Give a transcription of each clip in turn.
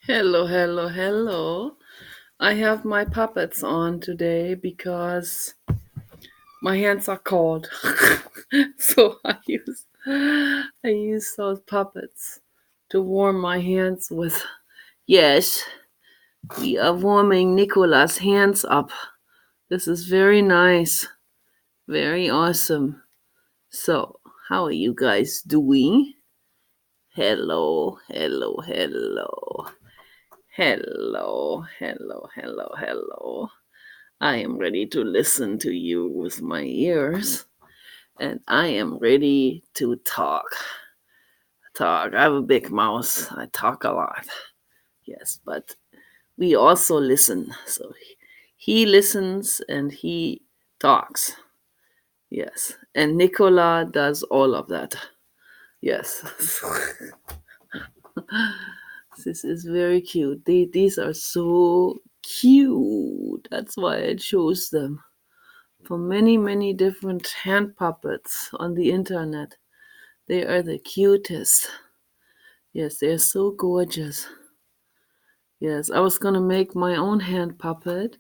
Hello, hello, hello. I have my puppets on today because my hands are cold. So I use those puppets to warm my hands with. Yes, we are warming Nicola's hands up. This is very nice. Very awesome. So, how are you guys doing? Hello, hello, hello. Hello, hello, hello, hello. I am ready to listen to you with my ears, and I am ready to talk. Talk. I have a big mouth. I talk a lot. Yes, but we also listen. So he listens and he talks. Yes, and Nicola does all of that. Yes. This is very cute. These are so cute. That's why I chose them. For many, many different hand puppets on the internet. They are the cutest. Yes, they're so gorgeous. Yes, I was gonna make my own hand puppet,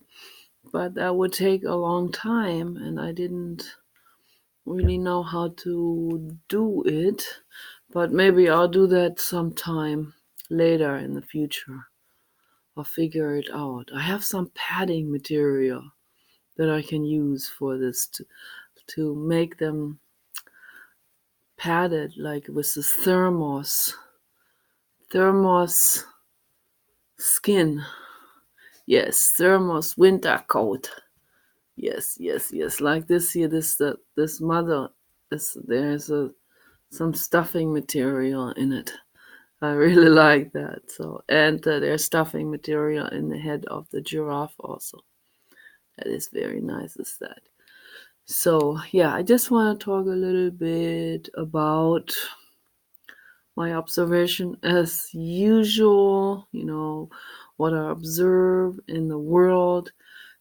but that would take a long time, and I didn't really know how to do it. But maybe I'll do that sometime later in the future. I'll figure it out. I have some padding material that I can use for this to make them padded, like with this thermos skin. Yes, thermos winter coat. Yes, yes, yes. Like this here, this mother. There's some stuffing material in it. I really like that. So, and there's stuffing material in the head of the giraffe also. That is very nice. Is that? So yeah, I just want to talk a little bit about my observation as usual, what I observe in the world.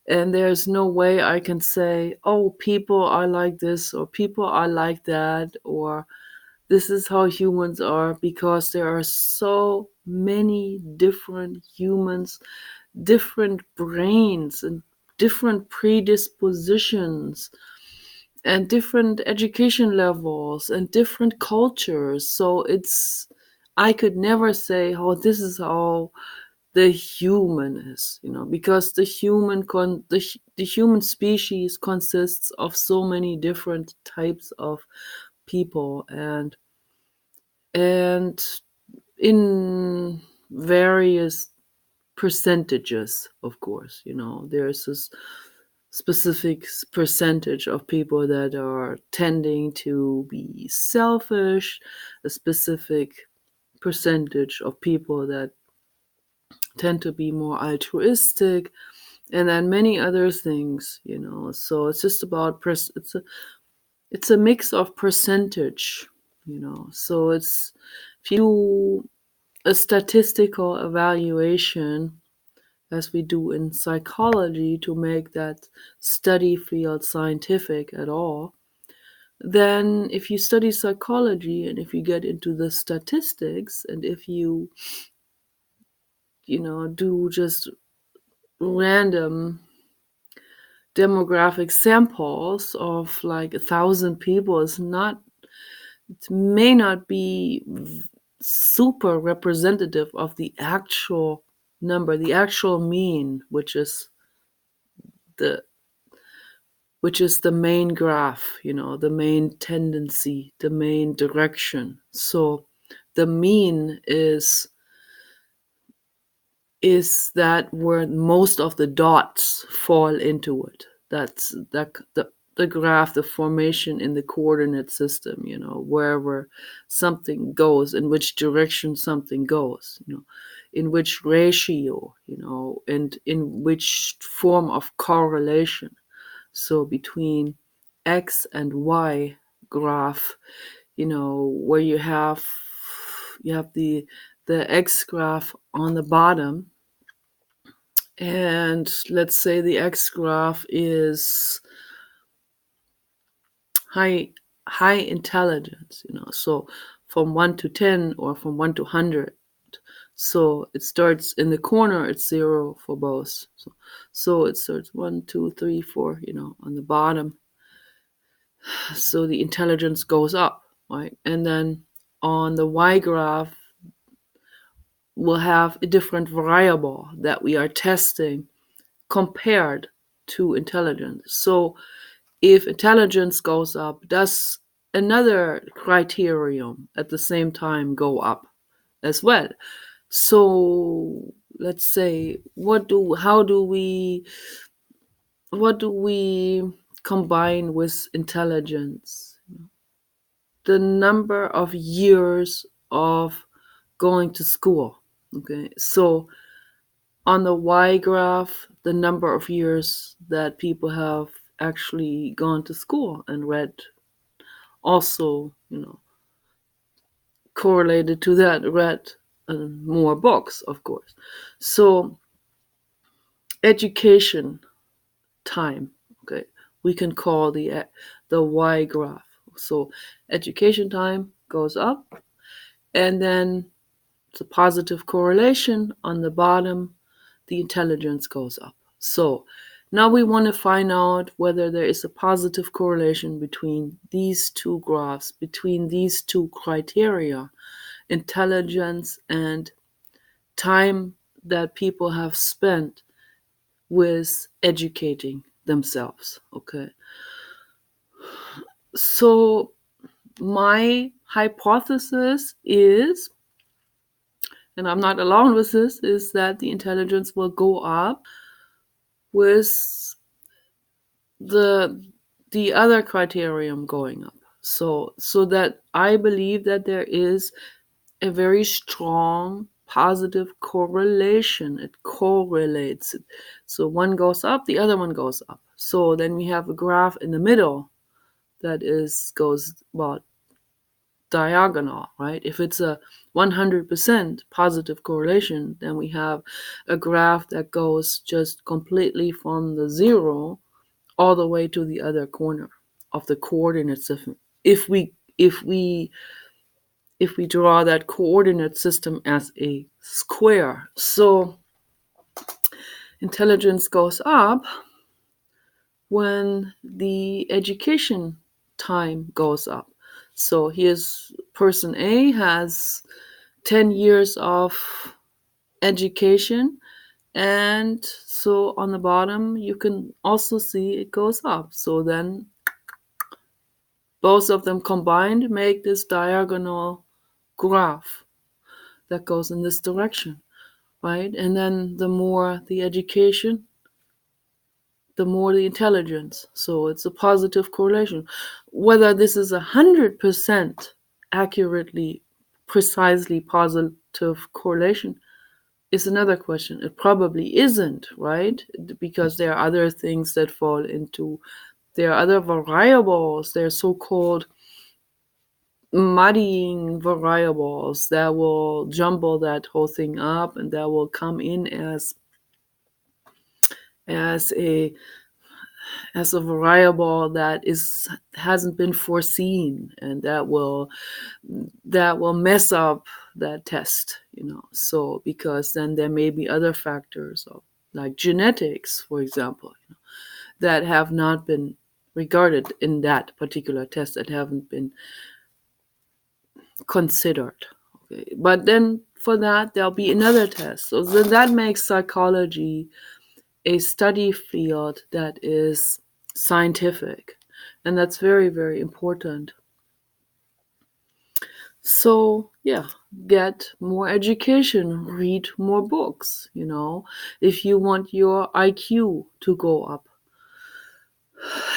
And there's no way I can say, oh, people are like this or people are like that or this is how humans are, because there are so many different humans, different brains, and different predispositions and different education levels and different cultures. So I could never say, oh, this is how the human is, because the human species consists of so many different types of people, and in various percentages, of course. There's this specific percentage of people that are tending to be selfish, a specific percentage of people that tend to be more altruistic, and then many other things. So it's just about it's a mix of percentage. So it's, if you do a statistical evaluation, as we do in psychology, to make that study field scientific at all, then if you study psychology and if you get into the statistics, and if do just random demographic samples of like 1,000 people, it may not be super representative of the actual number, the actual mean, the which is the main graph, the main tendency, the main direction. So the mean is that where most of the dots fall into it. That's the graph, the formation in the coordinate system, wherever something goes, in which direction something goes, in which ratio, and in which form of correlation. So between X and Y graph, where you have the X graph on the bottom, and let's say the X graph is high intelligence, so from 1 to 10 or from 1 to 100. So it starts in the corner, it's 0 for both. So it starts 1, 2, 3, 4, on the bottom. So the intelligence goes up, right? And then on the y graph, we'll have a different variable that we are testing compared to intelligence. So if intelligence goes up, does another criterion at the same time go up as well? So let's say, what do we combine with intelligence? The number of years of going to school. Okay, so on the y graph, the number of years that people have actually gone to school and read, also, correlated to that, read more books, of course. So education time, okay, we can call the y graph. So education time goes up, and then it's a positive correlation on the bottom, the intelligence goes up. So now we want to find out whether there is a positive correlation between these two graphs, between these two criteria, intelligence and time that people have spent with educating themselves. Okay. So my hypothesis is, and I'm not alone with this, is that the intelligence will go up with the other criterion going up. So that I believe that there is a very strong positive correlation. It correlates. So one goes up, the other one goes up. So then we have a graph in the middle that goes about diagonal, right? If it's a 100% positive correlation, then we have a graph that goes just completely from the 0 all the way to the other corner of the coordinate system. If we draw that coordinate system as a square. So intelligence goes up when the education time goes up. So here's person A has 10 years of education, and so on the bottom you can also see it goes up. So then both of them combined make this diagonal graph that goes in this direction, right? And then the more the education, the more the intelligence. So it's a positive correlation. Whether this is 100% accurately, precisely positive correlation is another question. It probably isn't, right? Because there are other things that fall into, there are other variables, they're so-called muddying variables that will jumble that whole thing up, and that will come in as a variable that hasn't been foreseen, and that will mess up that test, so because then there may be other factors like genetics, for example, that have not been regarded in that particular test, that haven't been considered. Okay. But then for that there'll be another test. So then that makes psychology a study field that is scientific, and that's very, very important. So yeah, get more education, read more books, if you want your IQ to go up.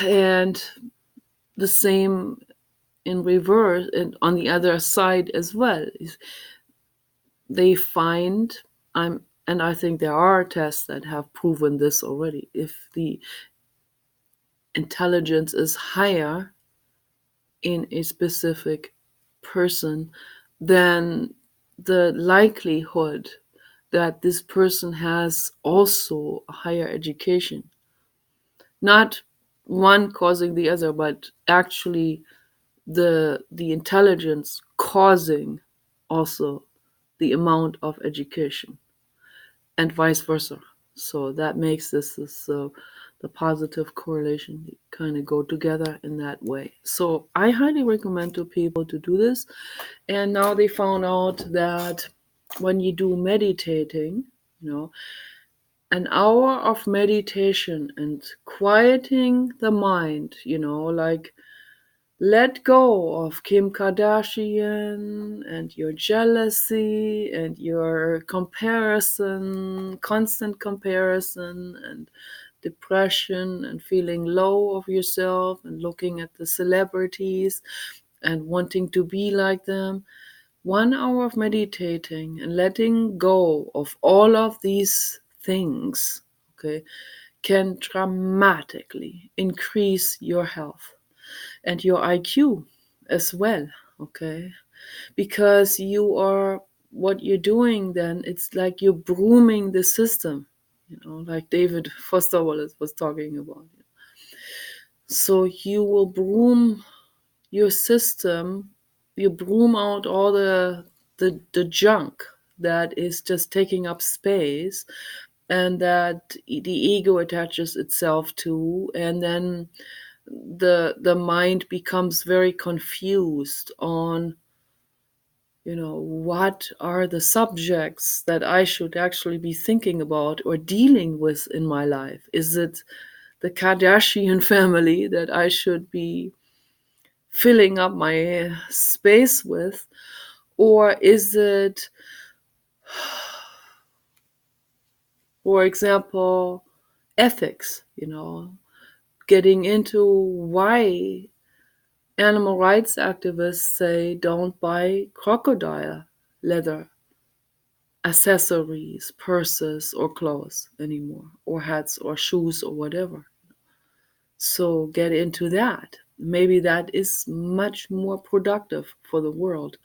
And the same in reverse, and on the other side as well, they find, and I think there are tests that have proven this already, if the intelligence is higher in a specific person, then the likelihood that this person has also a higher education, not one causing the other, but actually the intelligence causing also the amount of education, and vice versa. So that makes this the positive correlation kind of go together in that way. So I highly recommend to people to do this. And now they found out that when you do meditating, you know, an hour of meditation and quieting the mind, like let go of Kim Kardashian and your jealousy and your comparison, constant comparison and depression and feeling low of yourself and looking at the celebrities and wanting to be like them. 1 hour of meditating and letting go of all of these things, okay, can dramatically increase your health and your IQ as well, okay? Because what you're doing then, it's like you're brooming the system, like David Foster Wallace was talking about. So you will broom your system, you broom out all the junk that is just taking up space and that the ego attaches itself to, and then the mind becomes very confused on what are the subjects that I should actually be thinking about or dealing with in my life. Is it the Kardashian family that I should be filling up my space with, or is it, for example, ethics, getting into why animal rights activists say don't buy crocodile leather accessories, purses, or clothes anymore, or hats, or shoes, or whatever. So get into that. Maybe that is much more productive for the world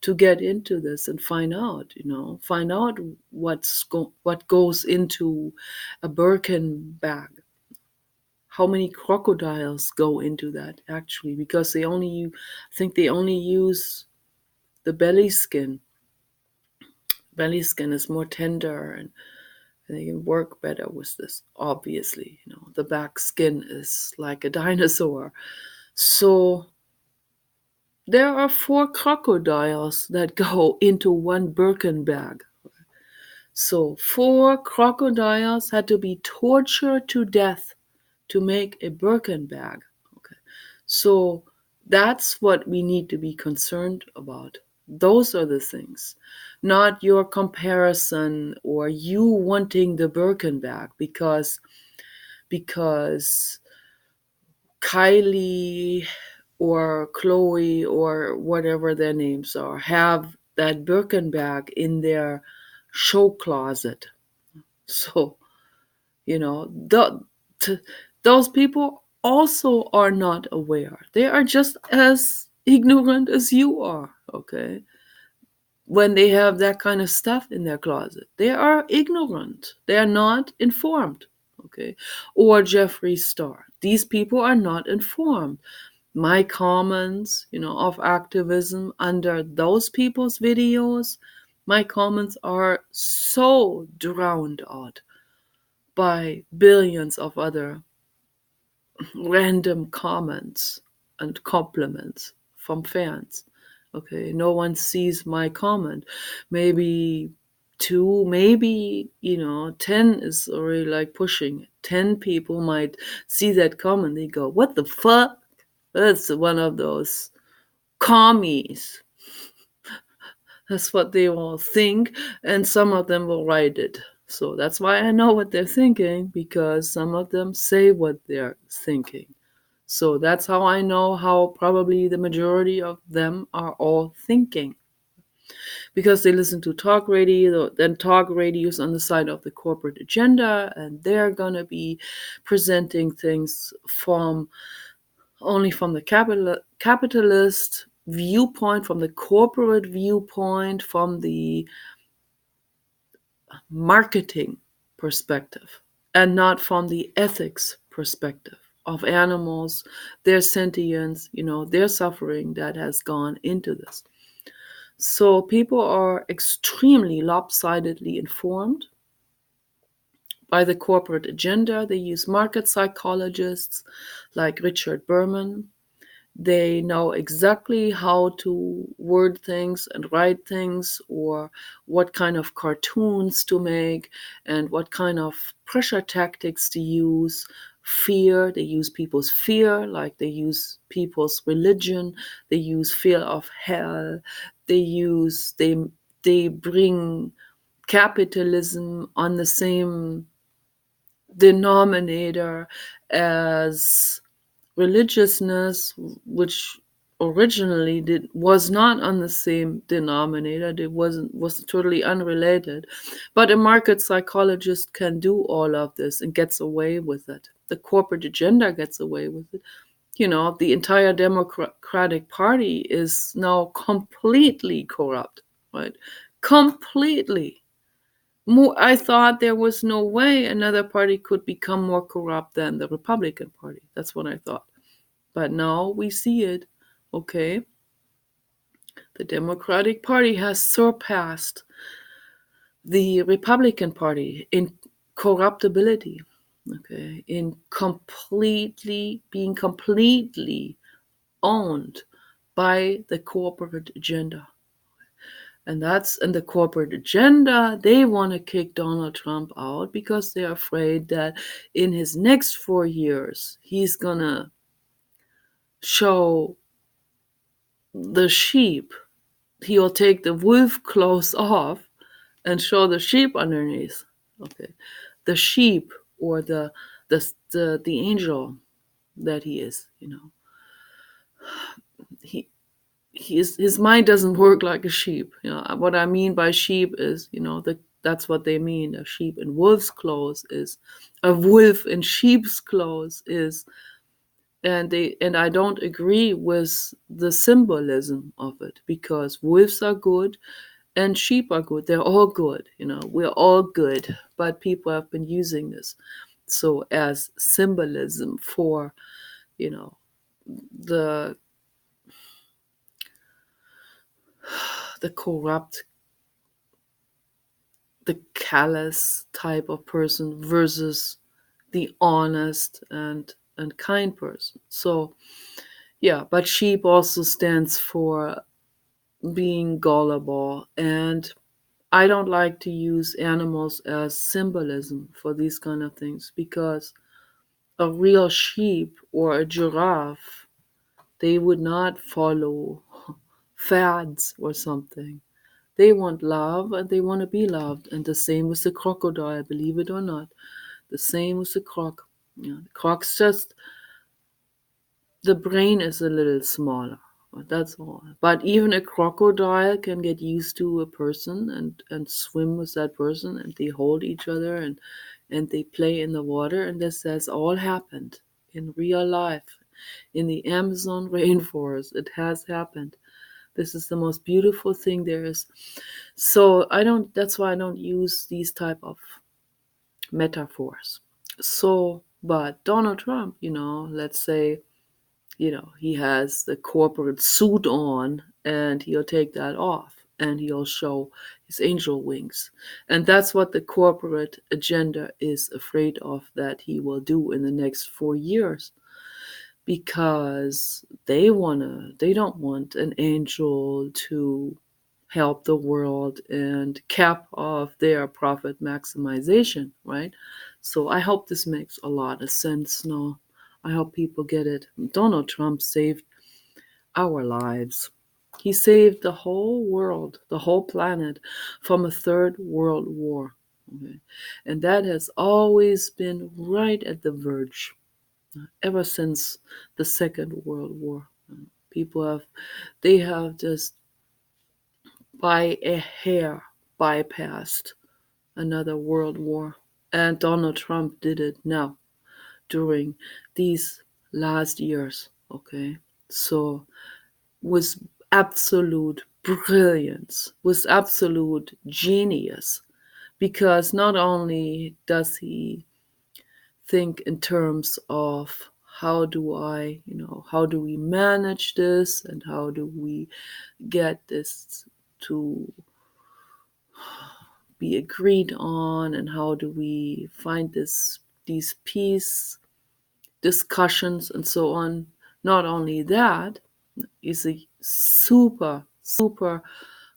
to get into this and find out, what goes into a Birkin bag. How many crocodiles go into that actually? Because I think they only use the belly skin. Belly skin is more tender and they can work better with this. Obviously, the back skin is like a dinosaur. So there are 4 crocodiles that go into one Birkin bag. So 4 crocodiles had to be tortured to death to make a Birkin bag. Okay. So that's what we need to be concerned about. Those are the things, not your comparison or you wanting the Birkin bag because Kylie or Chloe or whatever their names are have that Birkin bag in their show closet. So, you know, those people also are not aware. They are just as ignorant as you are, okay? When they have that kind of stuff in their closet, they are ignorant. They are not informed, okay? Or Jeffree Star. These people are not informed. My comments, of activism under those people's videos, my comments are so drowned out by billions of other random comments and compliments from fans. Okay, no one sees my comment. Maybe 2, maybe 10 is already like pushing it. 10 people might see that comment. They go, "What the fuck?" That's one of those commies. That's what they will think, and some of them will write it. So that's why I know what they're thinking, because some of them say what they're thinking. So that's how I know how probably the majority of them are all thinking. Because they listen to talk radio, then talk radio is on the side of the corporate agenda, and they're going to be presenting things only from the capitalist viewpoint, from the corporate viewpoint, from the marketing perspective, and not from the ethics perspective of animals, their sentience, their suffering that has gone into this. So people are extremely lopsidedly informed by the corporate agenda. They use market psychologists like Richard Berman. They know exactly how to word things and write things, or what kind of cartoons to make, and what kind of pressure tactics to use. Fear, they use people's fear, like they use people's religion, they use fear of hell, they bring capitalism on the same denominator as religiousness, which originally was not on the same denominator. It was totally unrelated. But a market psychologist can do all of this and gets away with it. The corporate agenda gets away with it. The entire Democratic Party is now completely corrupt, right? Completely. I thought there was no way another party could become more corrupt than the Republican Party. That's what I thought. But now we see it. Okay. The Democratic Party has surpassed the Republican Party in corruptibility. Okay. In completely owned by the corporate agenda. And the corporate agenda. They want to kick Donald Trump out because they're afraid that in his next 4 years, he's going to show the sheep. He'll take the wolf clothes off and show the sheep underneath. Okay. The sheep, or the angel that he is, He his mind doesn't work like a sheep. What I mean by sheep is, that's what they mean. A sheep in wolf's clothes is a wolf in sheep's clothes is, and I don't agree with the symbolism of it, because wolves are good and sheep are good. They're all good. We're all good, but people have been using this so as symbolism for, the the corrupt, the callous type of person versus the honest and kind person. So yeah, but sheep also stands for being gullible, and I don't like to use animals as symbolism for these kind of things, because a real sheep or a giraffe, they would not follow fads or something. They want love and they want to be loved. And the same with the crocodile, believe it or not. The same with the croc. The croc's just, the brain is a little smaller. That's all. But even a crocodile can get used to a person and swim with that person, and they hold each other, and they play in the water. And this has all happened in real life. In the Amazon rainforest, it has happened. This is the most beautiful thing there is. So that's why I don't use these type of metaphors. So, but Donald Trump, let's say, he has the corporate suit on, and he'll take that off and he'll show his angel wings. And that's what the corporate agenda is afraid of, that he will do in the next 4 years, because they don't want an angel to help the world and cap off their profit maximization, right? So I hope this makes a lot of sense now. I hope people get it. Donald Trump saved our lives. He saved the whole world, the whole planet, from a third world war. Okay? And that has always been right at the verge, ever since the Second World War. People they have just by a hair bypassed another world war. And Donald Trump did it now during these last years. Okay. So with absolute brilliance, with absolute genius, because not only does he think in terms of how do we manage this, and how do we get this to be agreed on, and how do we find these peace discussions and so on. Not only that, is a super, super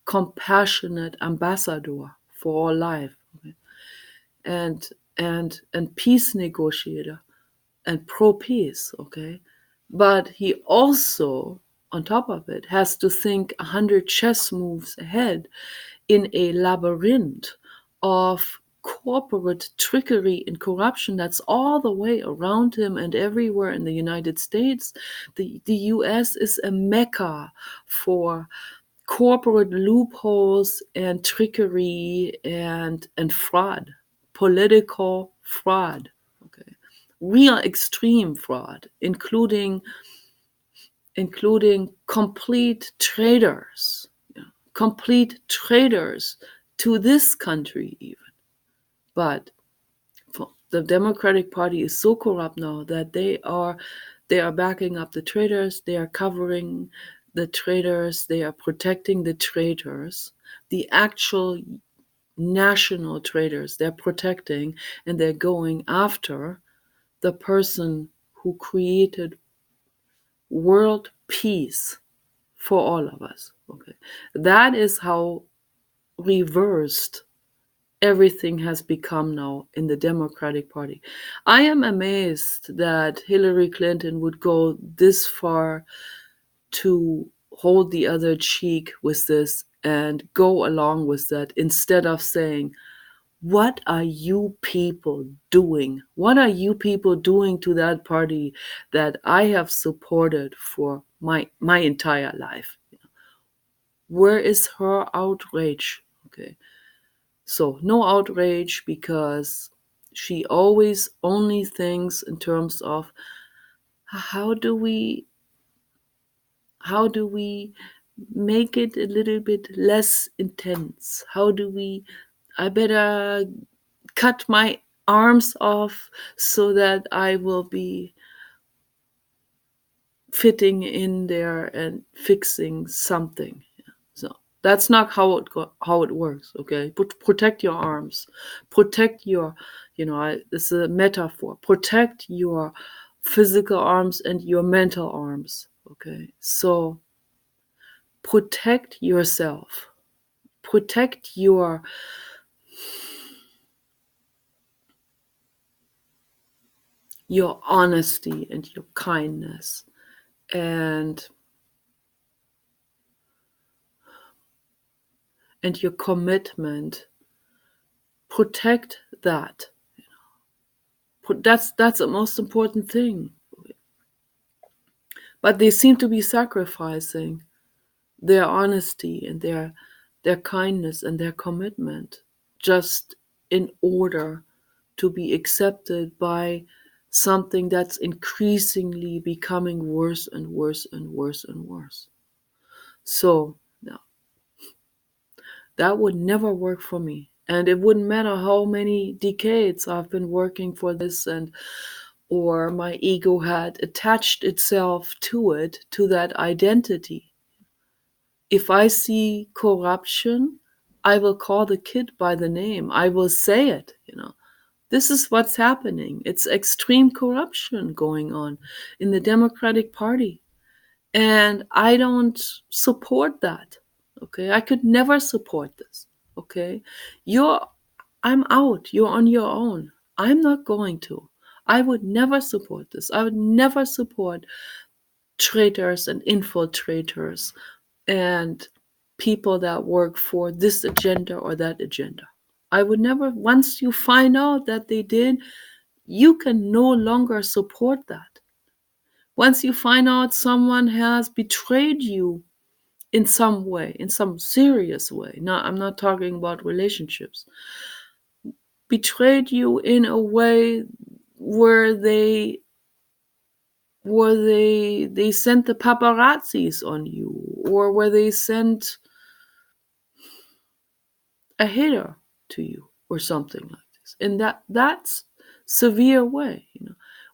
compassionate ambassador for all life, okay? and peace negotiator and pro peace, okay? But he also, on top of it, has to think 100 chess moves ahead in a labyrinth of corporate trickery and corruption that's all the way around him and everywhere in the United States. The US is a mecca for corporate loopholes and trickery and fraud, political fraud, okay, real extreme fraud, including complete traitors, complete traitors to this country even. But the Democratic Party is so corrupt now that they are backing up the traitors, they are covering the traitors, they are protecting the traitors, the actual national traitors they're protecting, and they're going after the person who created world peace for all of us. Okay, that is how reversed everything has become now in the Democratic Party. I am amazed that Hillary Clinton would go this far to hold the other cheek with this and go along with that, instead of saying, what are you people doing? What are you people doing to that party that I have supported for my entire life? Where is her outrage? Okay. So no outrage, because she always only thinks in terms of how do we make it a little bit less intense? How do we I better cut my arms off so that I will be fitting in there and fixing something. So that's not how it works. Okay, protect your arms, protect your, this is a metaphor. Protect your physical arms and your mental arms. Okay, so protect yourself, protect your honesty and your kindness, and your commitment. Protect that. That's the most important thing. But they seem to be sacrificing their honesty and their kindness and their commitment just in order to be accepted by something that's increasingly becoming worse and worse and worse and worse. So no, that would never work for me. And it wouldn't matter how many decades I've been working for this, and or my ego had attached itself to it, to that identity. If I see corruption, I will call the kid by the name. I will say it. This is what's happening. It's extreme corruption going on in the Democratic Party. And I don't support that. Okay, I could never support this. Okay, I'm out. You're on your own. I'm not going to. I would never support this. I would never support traitors and infiltrators and people that work for this agenda or that agenda. I would never. Once you find out that they did, you can no longer support that. Once you find out someone has betrayed you in some way, in some serious way, now I'm not talking about relationships, betrayed you in a way where they sent the paparazzis on you, or where they sent a hater to you or something like this, in that's severe way.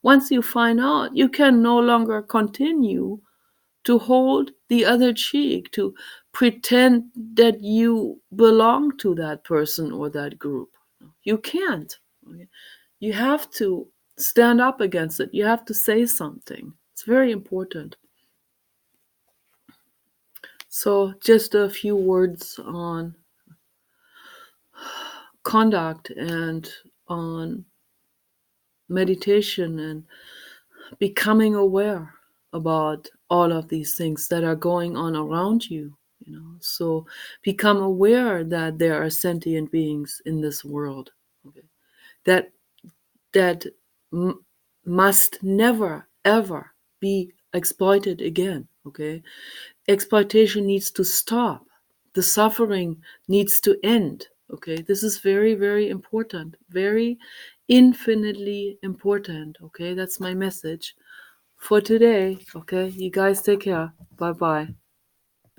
Once you find out, you can no longer continue to hold the other cheek, to pretend that you belong to that person or that group. You can't. Okay? You have to stand up against it. You have to say something. It's very important. So, just a few words on conduct and on meditation and becoming aware about all of these things that are going on around you. So become aware that there are sentient beings in this world, okay, that that must never ever be exploited again. Okay, exploitation needs to stop. The suffering needs to end. Okay, this is very, very important, very infinitely important. Okay, that's my message for today. Okay, you guys take care. Bye bye.